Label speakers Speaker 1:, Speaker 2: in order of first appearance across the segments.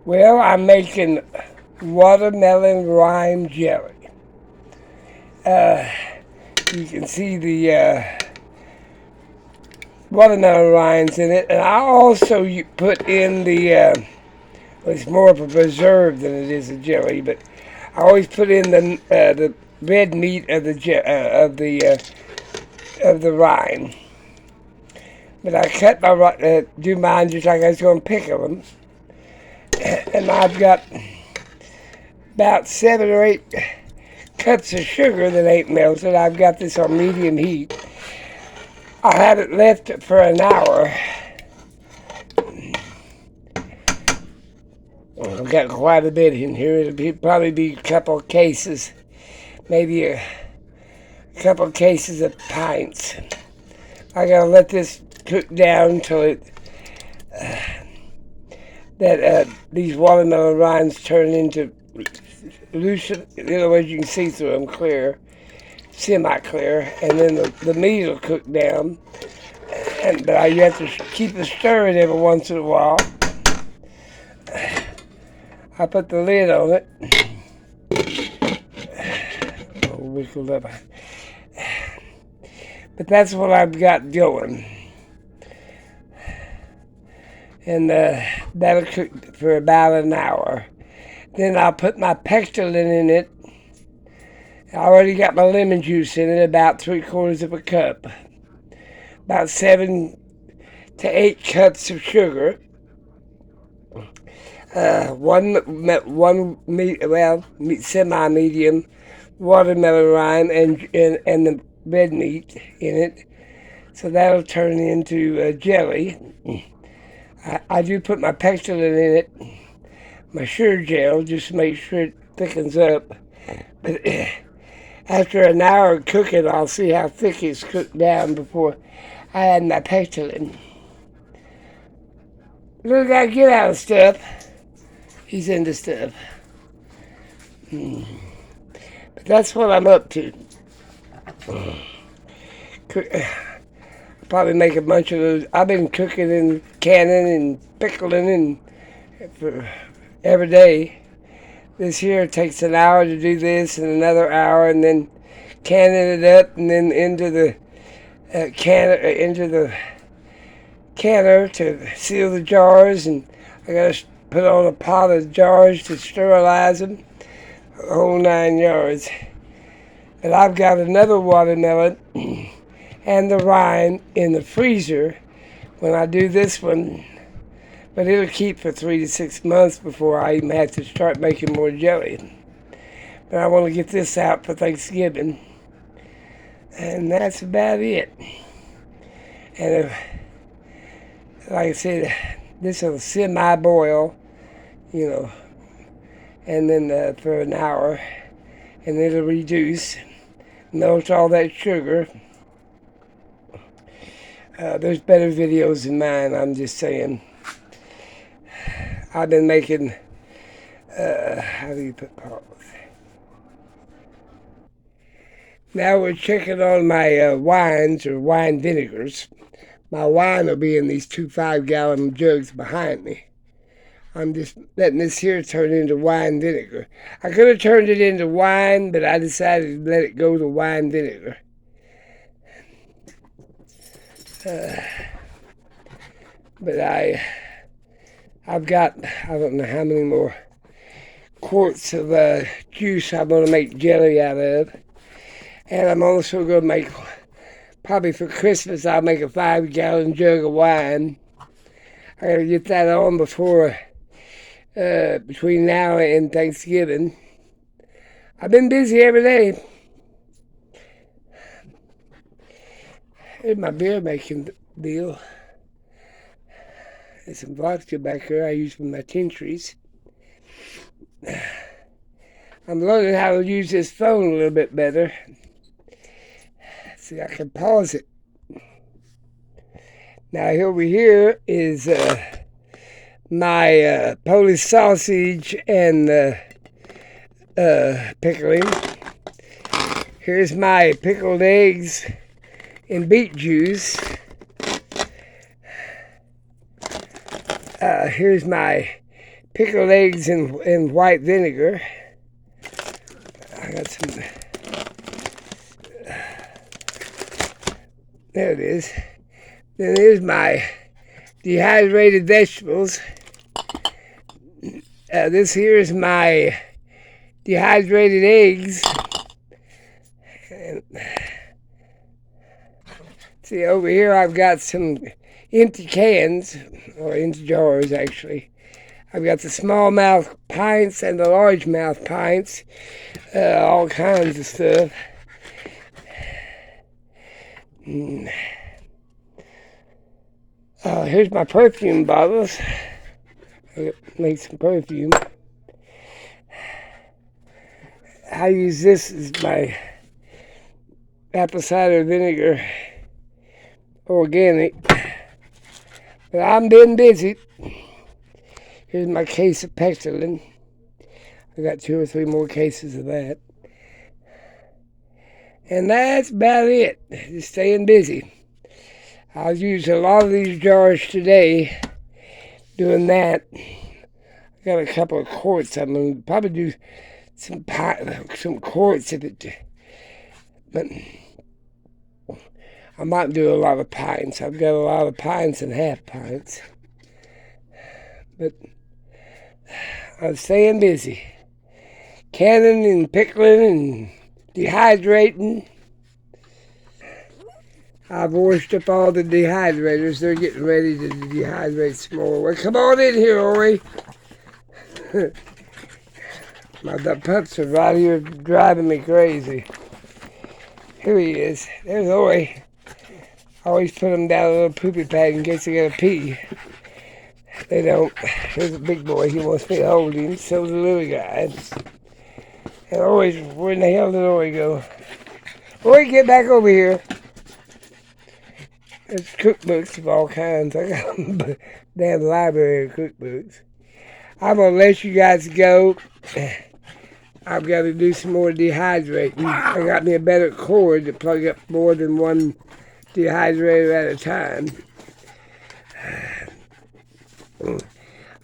Speaker 1: Well, I'm making watermelon rind jelly. You can see the watermelon rinds in it, and I also put in the. It's more of a preserve than it is a jelly, but I always put in the red meat of the rind. But I cut my do mine just like I was going to pickle them, and I've got about 7 or 8 cups of sugar that ain't melted. I've got this on medium heat. I had it left for an hour. I've got quite a bit in here. Probably be a couple of cases, maybe a couple of cases of pints. I gotta let this cook down until these watermelon rinds turn into lucid. In other words, you can see through them clear, semi-clear, and then the meat will cook down. But you have to keep it stirring every once in a while. I put the lid on it. Wiggled up. But that's what I've got going. And that'll cook for about an hour. Then I'll put my pectin in it. I already got my lemon juice in it, about 3/4 of a cup. About 7 to 8 cups of sugar. Semi-medium watermelon rind and the red meat in it. So that'll turn into jelly. I do put my pectin in it, my sugar gel, just to make sure it thickens up. But after an hour of cooking, I'll see how thick it's cooked down before I add my pectin. Little guy, get out of stuff. He's into stuff. But that's what I'm up to. Probably make a bunch of those. I've been cooking and canning and pickling for every day. This here takes an hour to do this and another hour, and then canning it up, and then into the canner to seal the jars, and I gotta put on a pot of jars to sterilize them, the whole 9 yards. But I've got another watermelon and the rind in the freezer when I do this one, but it'll keep for 3 to 6 months before I even have to start making more jelly. But I want to get this out for Thanksgiving, and that's about it. And like I said, this will semi-boil, and then for an hour, and it'll reduce, melt all that sugar. There's better videos than mine, I'm just saying. I've been making, how do you put pause? Now we're checking on my wines or wine vinegars. My wine will be in these 2 5-gallon jugs behind me. I'm just letting this here turn into wine vinegar. I could have turned it into wine, but I decided to let it go to wine vinegar. But I've got, I don't know how many more quarts of juice I'm going to make jelly out of. And I'm also going to make, probably for Christmas, I'll make a 5-gallon jug of wine. I got to get that on before, between now and Thanksgiving. I've been busy every day. Here's my beer making deal. There's some vodka back here I use for my tinctures. I'm learning how to use this phone a little bit better. See, I can pause it. Now over here is my Polish sausage and pickling. Here's my pickled eggs and beet juice. Here's my pickled eggs in white vinegar. I got some. There it is. Then here's my dehydrated vegetables. This here is my dehydrated eggs. And see, over here I've got some empty cans, or empty jars actually. I've got the smallmouth pints and the largemouth pints, all kinds of stuff. Here's my perfume bottles. I make some perfume. I use this as my apple cider vinegar, organic. But I've been busy. Here's my case of Pectolin. I got 2 or 3 more cases of that. And that's about it. Just staying busy. I'll use a lot of these jars today doing that. I got a couple of quarts. I'm going to probably do some quarts of it. But I might do a lot of pints. I've got a lot of pints and half pints. But I'm staying busy. Canning and pickling and dehydrating. I've washed up all the dehydrators. They're getting ready to dehydrate some more. Well, come on in here, Ori. The pups are right here driving me crazy. Here he is. There's Ori. I always put him down a little poopy pad in case they gotta pee. They don't. Here's a big boy. He wants me to hold him. So the little guy. And always, where in the hell did Ori go? Ori, get back over here. There's cookbooks of all kinds. I got a damn library of cookbooks. I'm going to let you guys go. I've got to do some more dehydrating. I got me a better cord to plug up more than one dehydrator at a time.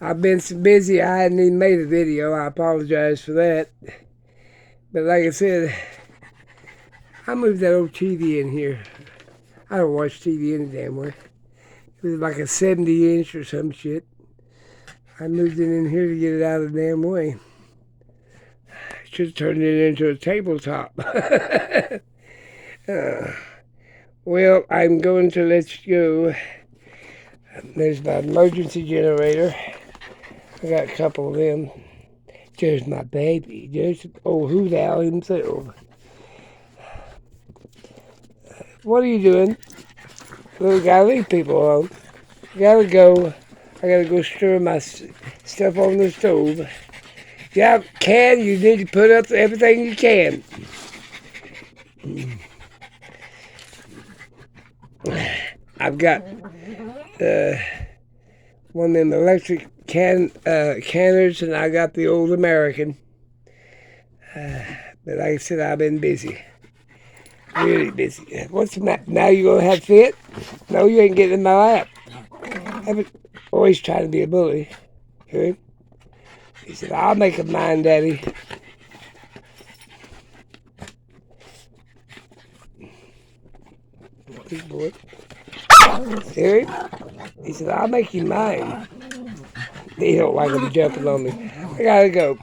Speaker 1: I've been so busy I hadn't even made a video. I apologize for that. But like I said, I moved that old TV in here. I don't watch TV any damn way. It was like a 70-inch or some shit. I moved it in here to get it out of the damn way. Should have turned it into a tabletop. Well, I'm going to let you go. There's my emergency generator. I got a couple of them. There's my baby. There's old Hoot Owl himself. What are you doing? Little guy, leave people alone. I gotta go. I gotta go stir my stuff on the stove. Yeah, Can, you need to put up everything you can. I've got one of them electric canners, and I got the old American. But like I said, I've been busy. Really busy. What's the matter? Now you gonna have fit? No, you ain't getting in my lap. Always trying to be a bully. Hear him? He said, I'll make him mine, Daddy. Big boy. Hear him? He said, I'll make you mine. He don't like him jumping on me. I gotta go.